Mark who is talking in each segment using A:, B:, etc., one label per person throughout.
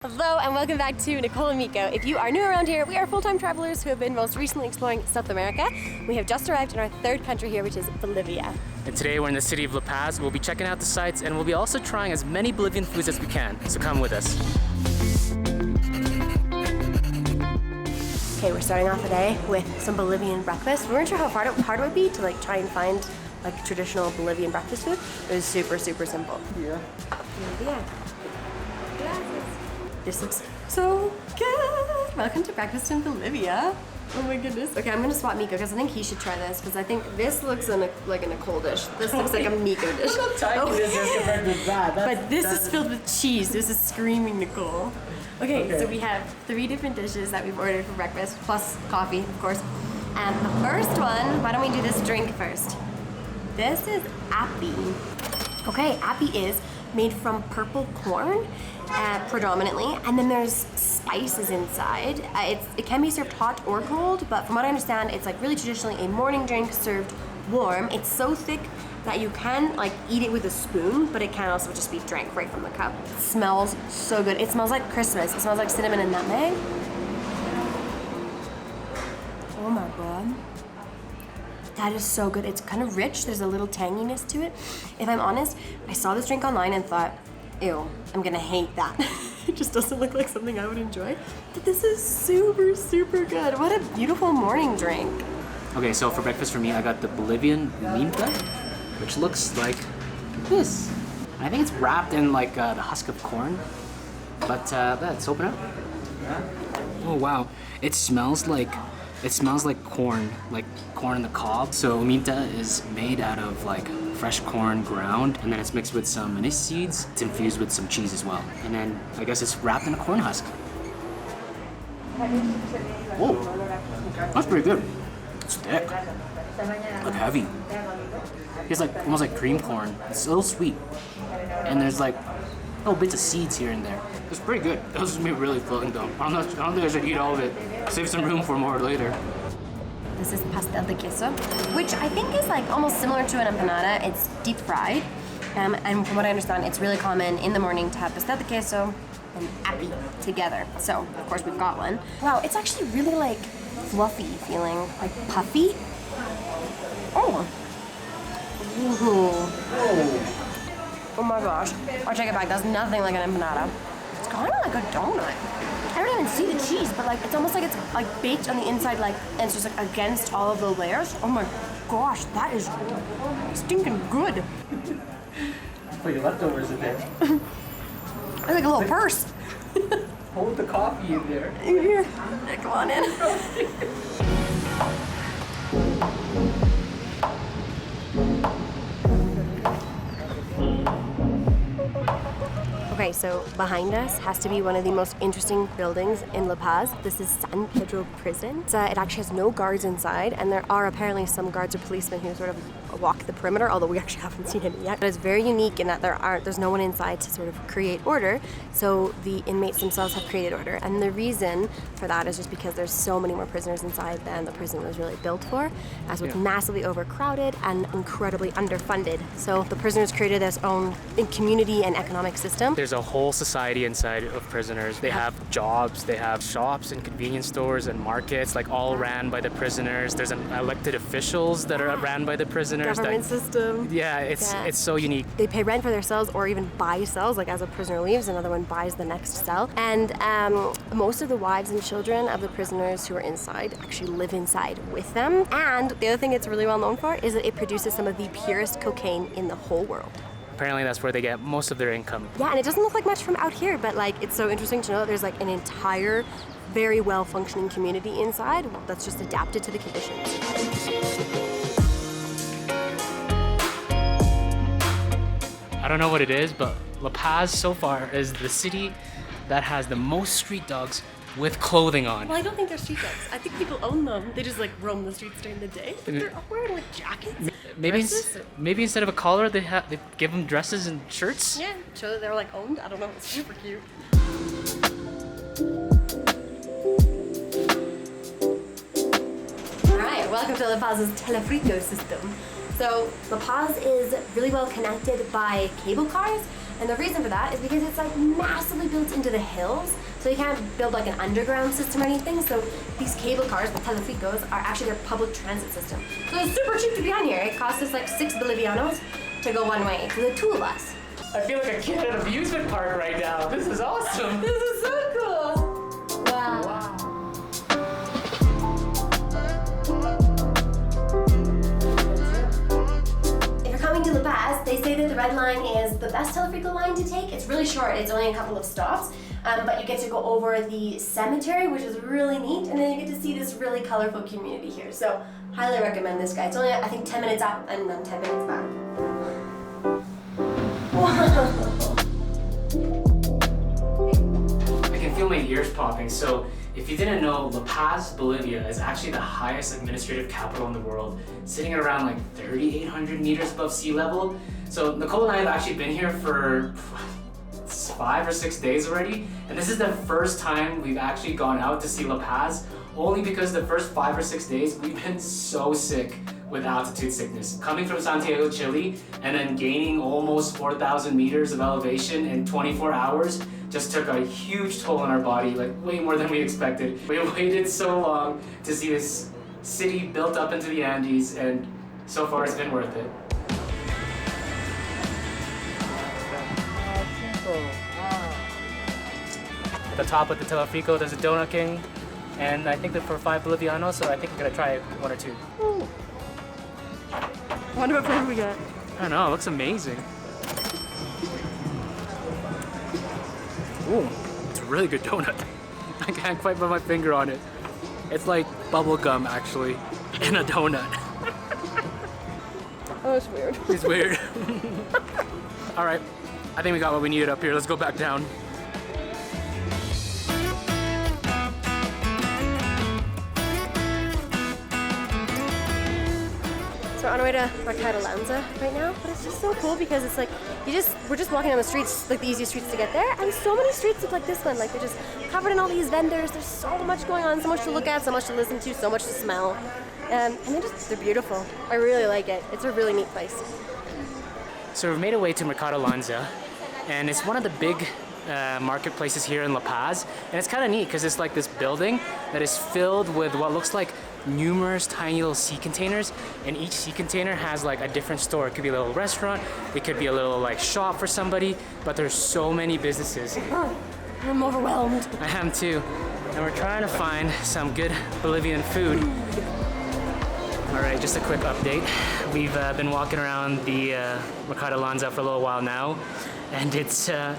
A: Hello and welcome back to Nicole and Mico. If you are new around here, we are full-time travelers who have been most recently exploring South America. We have just arrived in our third country here, which is Bolivia.
B: And today we're in the city of La Paz. We'll be checking out the sights and we'll be also trying as many Bolivian foods as we can. So come with us.
A: Okay, we're starting off the day with some Bolivian breakfast. We weren't sure how hard it would be to try and find traditional Bolivian breakfast food. It was super simple.
C: Yeah.
A: This looks so good! Welcome to breakfast in Bolivia. Oh my goodness. Okay, I'm gonna swap Mico because I think he should try this because I think this looks like a Nicole dish. This looks like a Mico dish.
C: Look how tiny this is compared to that.
A: But this is filled with cheese. This is screaming Nicole. Okay, so we have 3 different dishes that we've ordered for breakfast, plus coffee, of course. And the first one, why don't we do this drink first? This is api. Okay, api is made from purple corn. Predominantly, and then there's spices inside. It can be served hot or cold, but from what I understand, it's really traditionally a morning drink served warm. It's so thick that you can eat it with a spoon, but it can also just be drank right from the cup. It smells so good. It smells like Christmas. It smells like cinnamon and nutmeg. Oh my god. That is so good. It's kind of rich. There's a little tanginess to it. If I'm honest, I saw this drink online and thought, ew, I'm gonna hate that. It just doesn't look like something I would enjoy. But this is super good. What a beautiful morning drink.
B: Okay, so for breakfast for me, I got the Bolivian huminta, which looks like this. I think it's wrapped in the husk of corn. But let's open it up. Oh wow, it smells like corn, like corn in the cob. So huminta is made out of fresh corn ground, and then it's mixed with some anise seeds. It's infused with some cheese as well. And then I guess it's wrapped in a corn husk. Oh, that's pretty good. It's thick, but heavy. It's almost like cream corn. It's a little sweet. And there's little bits of seeds here and there. It's pretty good. This is me really filling though. I don't think I should eat all of it. Save some room for more later.
A: This is pastel de queso, which I think is almost similar to an empanada. It's deep fried, and from what I understand, it's really common in the morning to have pastel de queso and api together. So of course we've got one. Wow, it's actually really fluffy feeling, puffy. Oh. Ooh. Oh my gosh. I'll take it back. That's nothing like an empanada. It's kind of like a donut. I don't even see the cheese, but it's almost like it's baked on the inside, and it's just against all of the layers. Oh my gosh, that is stinking good.
C: Put your leftovers in there.
A: It's like a little purse.
C: Hold the coffee in there.
A: Here, come on in. Okay, so behind us has to be one of the most interesting buildings in La Paz. This is San Pedro Prison. It actually has no guards inside, and there are apparently some guards or policemen who sort of walk the perimeter, although we actually haven't seen any yet. But it's very unique in that there's no one inside to sort of create order, so the inmates themselves have created order. And the reason for that is just because there's so many more prisoners inside than the prison was really built for, as it's massively overcrowded and incredibly underfunded. So the prisoners created their own community and economic system.
B: There's a whole society inside of prisoners. They have jobs, they have shops and convenience stores and markets, all ran by the prisoners. There's elected officials that are ran by the prisoners.
A: Government system.
B: Yeah, it's so unique.
A: They pay rent for their cells or even buy cells, as a prisoner leaves, another one buys the next cell. And most of the wives and children of the prisoners who are inside actually live inside with them. And the other thing it's really well known for is that it produces some of the purest cocaine in the whole world.
B: Apparently that's where they get most of their income.
A: Yeah, and it doesn't look like much from out here, but it's so interesting to know that there's an entire, very well-functioning community inside that's just adapted to the conditions.
B: I don't know what it is, but La Paz so far is the city that has the most street dogs with clothing on.
A: Well, I don't think they're street dogs. I think people own them. They just roam the streets during the day. But they're all wearing jackets.
B: Maybe instead of a collar, they give them dresses and shirts.
A: Yeah, show that they're owned. I don't know. It's super cute. All right, welcome to La Paz's telefrico system. So La Paz is really well connected by cable cars, And the reason for that is because it's like massively built into the hills, so you can't build like an underground system or anything. So these cable cars, the telefricos, are actually their public transit system. So it's super cheap to be on here. It costs us like 6 Bolivianos to go one way to the two of us.
C: I feel like a kid at an amusement park right now. This is awesome.
A: This is so cool. Wow.
C: Wow.
A: To La Paz, they say that the red line is the best telefrico line to take. It's really short, it's only a couple of stops, but you get to go over the cemetery, which is really neat, and then you get to see this really colorful community here. So, highly recommend this guy. It's only, I think, 10 minutes up and then 10 minutes back.
B: I can feel my ears popping. So if you didn't know, La Paz, Bolivia is actually the highest administrative capital in the world, sitting at around like 3,800 meters above sea level. So Nicole and I have actually been here for 5 or 6 days already, and this is the first time we've actually gone out to see La Paz, only because the first 5 or 6 days we've been so sick with altitude sickness. Coming from Santiago, Chile, and then gaining almost 4,000 meters of elevation in 24 hours just took a huge toll on our body, like way more than we expected. We waited so long to see this city built up into the Andes, and so far it's been worth it. At the top with the telefrico, there's a donut king, and I think they're for 5 Bolivianos, so I think I'm gonna try 1 or 2.
A: Ooh. I wonder what flavor we got.
B: I don't know, it looks amazing. Ooh, it's a really good donut. I can't quite put my finger on it. It's like bubble gum, actually, in a donut.
A: Oh, it's weird.
B: It's weird. All right, I think we got what we needed up here. Let's go back down.
A: So we're on our way to Mercado Lanza right now, but it's just so cool because it's like we're just walking down the streets, like the easiest streets to get there, and so many streets look like this one. Like they're just covered in all these vendors. There's so much going on, so much to look at, so much to listen to, so much to smell, and they're beautiful. I really like it. It's a really neat place.
B: So we've made our way to Mercado Lanza, and it's one of the big marketplaces here in La Paz, and it's kind of neat because it's like this building that is filled with what looks like numerous tiny little sea containers, and each sea container has like a different store. It could be a little restaurant, it could be a little like shop for somebody, but there's so many businesses.
A: Oh, I'm overwhelmed.
B: I am too, and we're trying to find some good Bolivian food. All right, just a quick update. We've been walking around the Mercado Lanza for a little while now, and it's a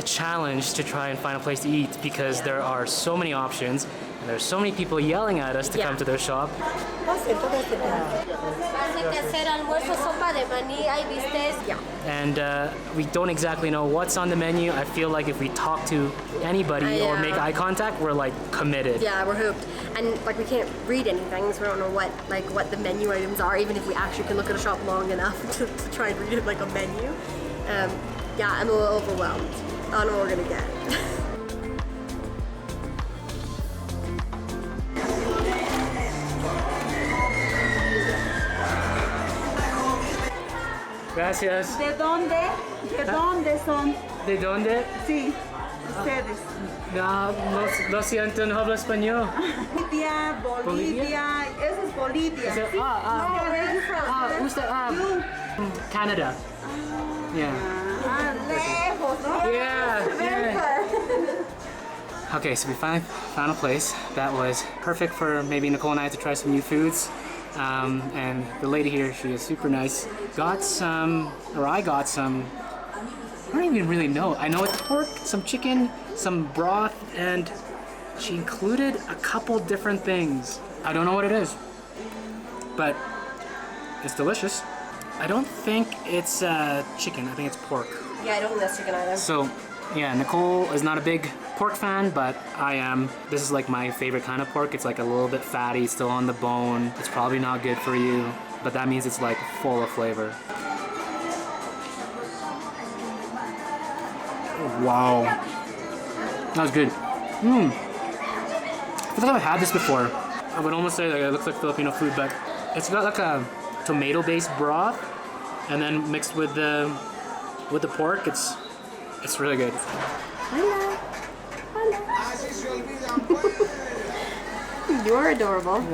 B: challenge to try and find a place to eat because there are so many options. There's so many people yelling at us to come to their shop. And we don't exactly know what's on the menu. I feel like if we talk to anybody or make eye contact, we're like committed.
A: Yeah, we're hooked. And like we can't read anything, so we don't know what the menu items are, even if we actually can look at a shop long enough to try and read it like a menu. Yeah, I'm a little overwhelmed. I don't know what we're gonna get.
B: Gracias.
D: ¿De dónde? ¿De dónde son?
B: ¿De dónde?
D: Sí, ustedes.
B: No, lo siento, no hablo español.
D: Bolivia. Eso es Bolivia.
B: So,
D: No, where are you from?
B: usted, Canada. Yeah.
D: Lejos, ¿no?
B: Yeah. Okay, so we found a place that was perfect for maybe Nicole and I to try some new foods. And the lady here, she is super nice. I got some, I don't even really know. I know it's pork, some chicken, some broth, and she included a couple different things. I don't know what it is, but it's delicious. I don't think it's chicken, I think it's pork.
A: Yeah, I don't think that's chicken either.
B: So, yeah, Nicole is not a big pork fan, but I am. This is like my favorite kind of pork. It's like a little bit fatty, still on the bone. It's probably not good for you, but that means it's like full of flavor. Wow. That was good. I feel like I've had this before. I would almost say that it looks like Filipino food, but it's got like a tomato-based broth, and then mixed with the pork, it's It's really good.
A: Hola. Hola. You're adorable.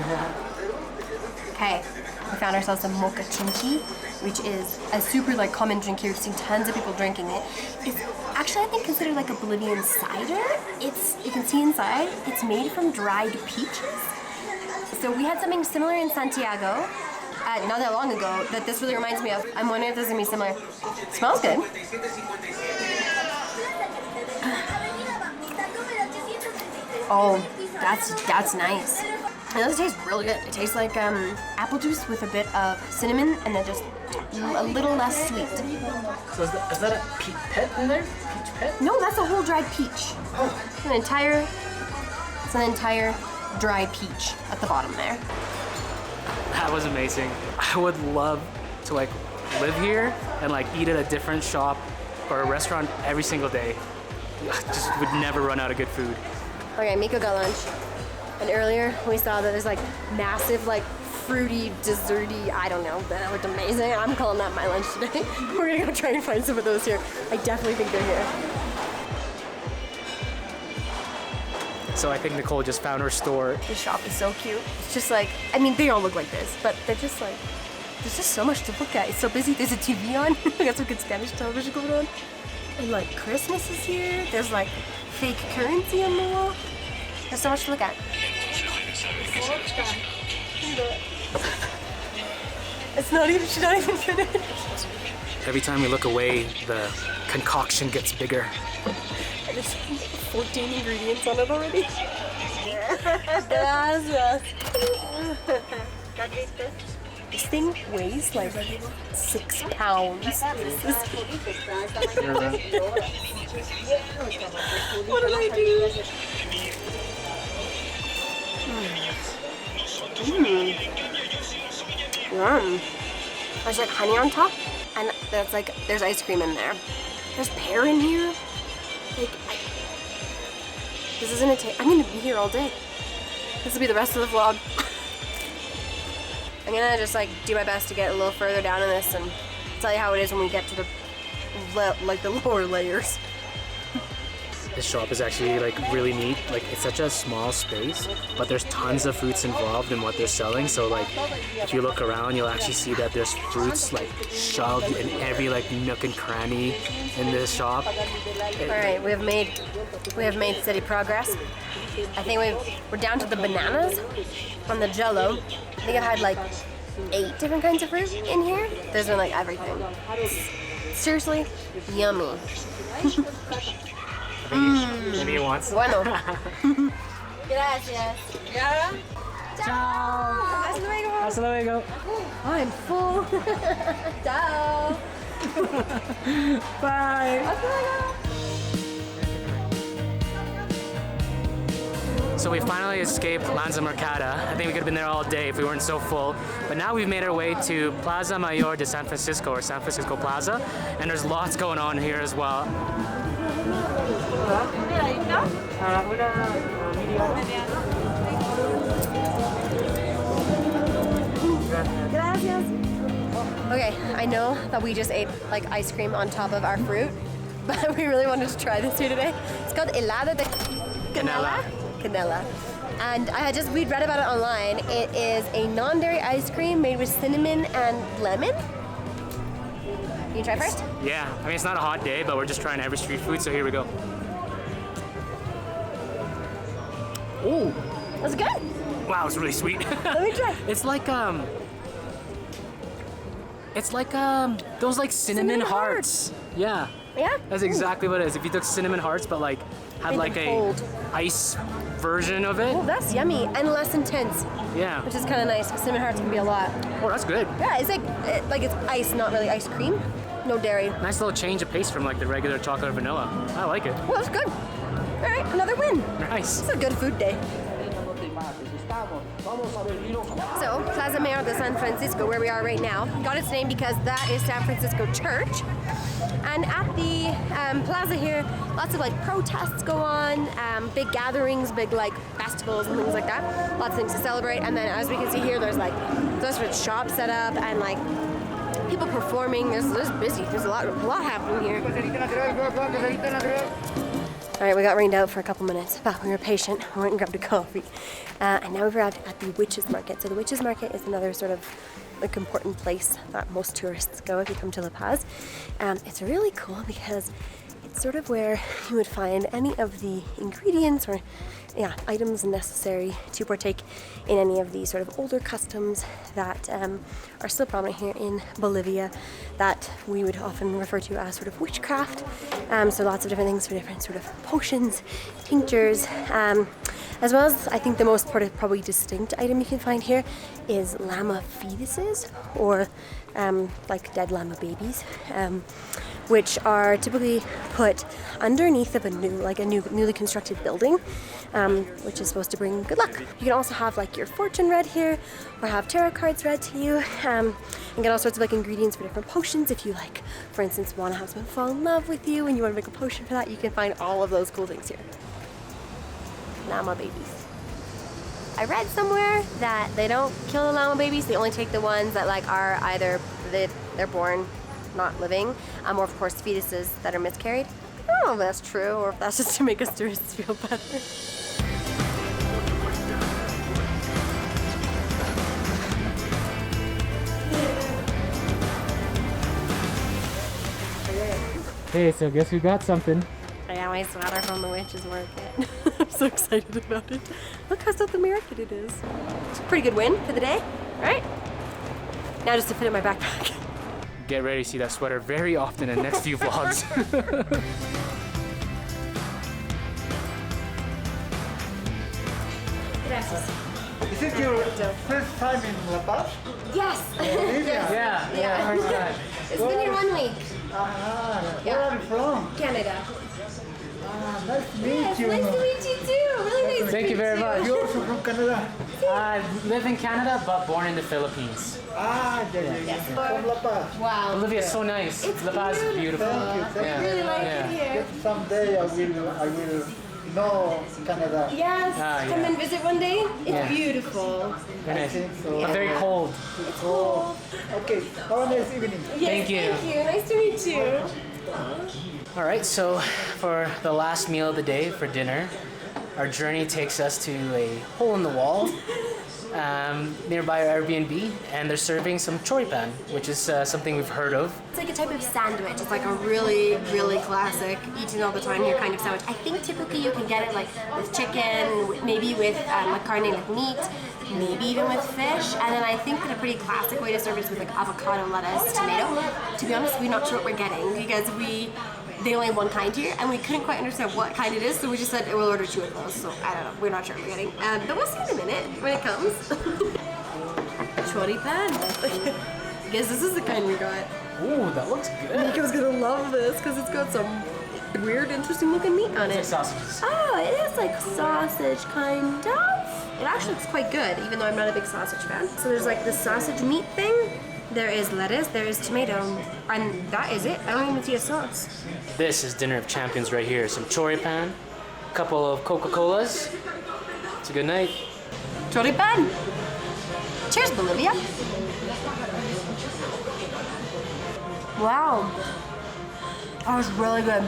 A: Okay, we found ourselves some mocochinchi, which is a super like common drink here. We've seen tons of people drinking it. It's actually, I think, considered like a Bolivian cider. You can see inside, it's made from dried peaches. So we had something similar in Santiago, not that long ago, that this really reminds me of. I'm wondering if this is gonna be similar. It smells good. Oh, that's nice. It does taste really good. It tastes like apple juice with a bit of cinnamon and then just a little less sweet.
C: So is that a peach pet in there? Peach pet?
A: No, that's a whole dried peach.
C: Oh.
A: It's an entire dry peach at the bottom there.
B: That was amazing. I would love to like live here and like eat at a different shop or a restaurant every single day. I just would never run out of good food.
A: Okay, Mico got lunch. And earlier we saw that there's like massive like fruity, desserty, I don't know, that looked amazing. I'm calling that my lunch today. We're gonna go try and find some of those here. I definitely think they're here.
B: So I think Nicole just found her store.
A: This shop is so cute. It's just like, I mean, they all look like this, but they're just like, there's just so much to look at. It's so busy. There's a TV on. We got some good Spanish television going on. And like Christmas is here. There's like fake currency on the wall. There's so much to look at. It's not even, she's not even finished.
B: Every time we look away, the concoction gets bigger.
A: And there's 14 ingredients on it already. Gracias. This thing weighs like 6 pounds. What did I do? There's like honey on top, and that's like, there's ice cream in there. There's pear in here. Like, this isn't a taste. I'm gonna be here all day. This will be the rest of the vlog. I'm gonna just like do my best to get a little further down in this and tell you how it is when we get to the like the lower layers.
B: This shop is actually like really neat. Like it's such a small space, but there's tons of fruits involved in what they're selling. So like if you look around, you'll actually see that there's fruits like shoved in every like nook and cranny in this shop.
A: All right, we have made steady progress. I think we're down to the bananas on the Jello. I think I've had like 8 different kinds of fruit in here. There's been like everything. Seriously, yummy.
B: Maybe you want some?
A: Bueno. Gracias.
D: Yeah?
A: Ciao. Hasta luego.
B: Hasta luego.
A: I'm full. Ciao.
B: Bye.
A: Hasta luego.
B: So we finally escaped Lanza Mercado. I think we could have been there all day if we weren't so full. But now we've made our way to Plaza Mayor de San Francisco, or San Francisco Plaza, and there's lots going on here as well.
A: Gracias. Okay, I know that we just ate like ice cream on top of our fruit, but we really wanted to try this here today. It's called helado de canela. Canela. And we'd read about it online. It is a non-dairy ice cream made with cinnamon and lemon. You try first?
B: Yeah, I mean it's not a hot day, but we're just trying every street food, so here we go. Oh,
A: That's good.
B: wow, it's really sweet.
A: Let me try.
B: It's like those like cinnamon hearts. Yeah.
A: Yeah?
B: That's exactly what it is. If you took cinnamon hearts, but like had like a
A: cold.
B: ice version of it.
A: Oh, that's yummy and less intense,
B: Yeah.
A: which is kind of nice. Cinnamon hearts can be a lot.
B: Oh, that's good.
A: Yeah, it's like it's ice, not really ice cream. No dairy.
B: Nice little change of pace from like the regular chocolate or vanilla. I like it.
A: Well, that's good. All right, another win.
B: Nice.
A: It's a good food day. So, Plaza Mayor de San Francisco, where we are right now, got its name because that is San Francisco Church. And at the plaza here, lots of like protests go on, big gatherings, big like festivals and things like that. Lots of things to celebrate. And then as we can see here, there's like those shops set up and like people performing. There's busy. There's a lot happening here. All right, we got rained out for a couple minutes, but we were patient. We went and grabbed a coffee, and now we've arrived at the Witches Market. So the Witches Market is another sort of like important place that most tourists go if you come to La Paz. It's really cool because it's sort of where you would find any of the ingredients or items necessary to partake in any of these sort of older customs that are still prominent here in Bolivia that we would often refer to as sort of witchcraft. So lots of different things for different sort of potions, tinctures, as well as I think the most probably distinct item you can find here is llama fetuses, or like dead llama babies, which are typically put underneath of a newly constructed building, which is supposed to bring good luck. You can also have like your fortune read here, or have tarot cards read to you, and get all sorts of like ingredients for different potions. If you like, for instance, want to have someone fall in love with you and you want to make a potion for that, you can find all of those cool things here. Llama babies. I read somewhere that they don't kill the llama babies, they only take the ones that like are either they're born not living, or of course fetuses that are miscarried. I don't know if that's true or if that's just to make us tourists feel better.
C: Hey, so guess we got something.
A: I got my sweater from the Witches Market. I'm so excited about it. Look how South American it is. It's a pretty good win for the day, right? Now just to fit in my backpack.
C: Get ready to see that sweater very often in the next few vlogs.
E: Is it your first time in La Paz?
A: Yes!
C: Yeah, first time.
A: It's been here 1 week.
E: Where are you from?
A: Canada.
E: Nice to meet
A: Yes,
E: you.
A: nice to meet you too. Really nice
C: Thank
A: to
C: you
A: meet
C: very much.
E: You're also from Canada?
C: I live in Canada, but born in the Philippines.
E: Yeah. From La Paz.
A: Wow.
C: Bolivia is so nice.
A: It's
C: La Paz is beautiful.
E: Thank you.
A: I really like it here.
E: Someday I will know Canada.
A: Yes, come
C: yeah.
A: and visit one day. It's
C: Yeah.
A: beautiful.
C: Very nice.
E: think so.
C: But very cold.
A: It's cool.
E: Okay, have a nice evening.
A: Yes,
C: Thank you.
A: Thank you. Nice to meet you.
B: All right, so for the last meal of the day, for dinner, our journey takes us to a hole in the wall nearby our Airbnb, and they're serving some Choripan, which is something we've heard of.
A: It's like a type of sandwich. It's like a really, really classic, eaten all the time here kind of sandwich. I think typically you can get it like with chicken, maybe with like carne, like meat, maybe even with fish. And then I think that a pretty classic way to serve it is with like avocado, lettuce, tomato. To be honest, we're not sure what we're getting because they only have one kind here, and we couldn't quite understand what kind it is, so we just said we'll order 2 of those. So I don't know, we're not sure what we're getting, but we'll see in a minute when it comes. Choripan. I guess this is the kind we got.
B: Ooh, that looks good.
A: Nico's gonna love this because it's got some weird, interesting looking meat on it.
B: Sausages.
A: Oh, it is like sausage, kind of. It actually looks quite good, even though I'm not a big sausage fan. So there's like the sausage meat thing. There is lettuce, there is tomato, and that is it. I don't even see a sauce.
B: This is dinner of champions right here. Some Choripan, a couple of Coca-Colas. It's a good night.
A: Choripan! Cheers, Bolivia! Wow. That was really good.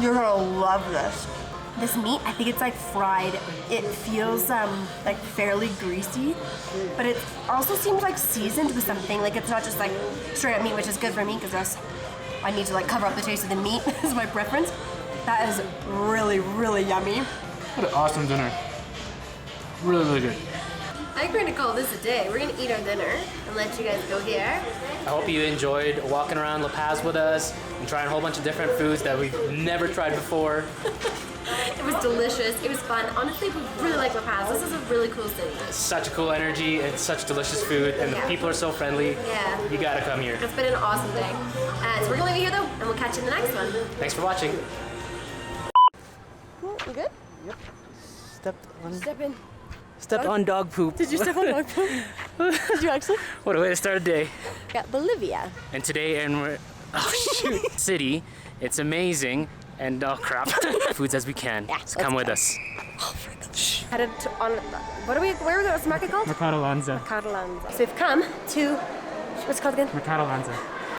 A: You're gonna love this. This meat, I think it's like fried. It feels like fairly greasy, but it also seems like seasoned with something. Like it's not just like straight up meat, which is good for me because I need to like cover up the taste of the meat is my preference. That is really, really yummy.
C: What an awesome dinner. Really, really good.
A: I think we're gonna call this a day. We're gonna eat our dinner and let you guys go here.
B: I hope you enjoyed walking around La Paz with us and trying a whole bunch of different foods that we've never tried before.
A: It was delicious. It was fun. Honestly, we really like La Paz. This is a really cool city.
B: Such a cool energy and such delicious food, and the people are so friendly.
A: Yeah.
B: You gotta come here.
A: It's been an awesome day. So we're gonna leave it here though, and we'll catch you in the next one.
B: Thanks for watching.
A: You good?
B: Stepped on dog poop.
A: Did you step on dog poop? Did you actually?
B: What a way to start a day.
A: Got Bolivia.
B: And today in city, it's amazing, and oh crap, foods as we can.
A: Yeah,
B: so come
A: let's
B: with
A: go.
B: us.
A: Headed where are we going? What's the market called?
C: Mercado Lanza.
A: Mercado Lanza. So we've come to What's it called again?
C: Mercado Lanza.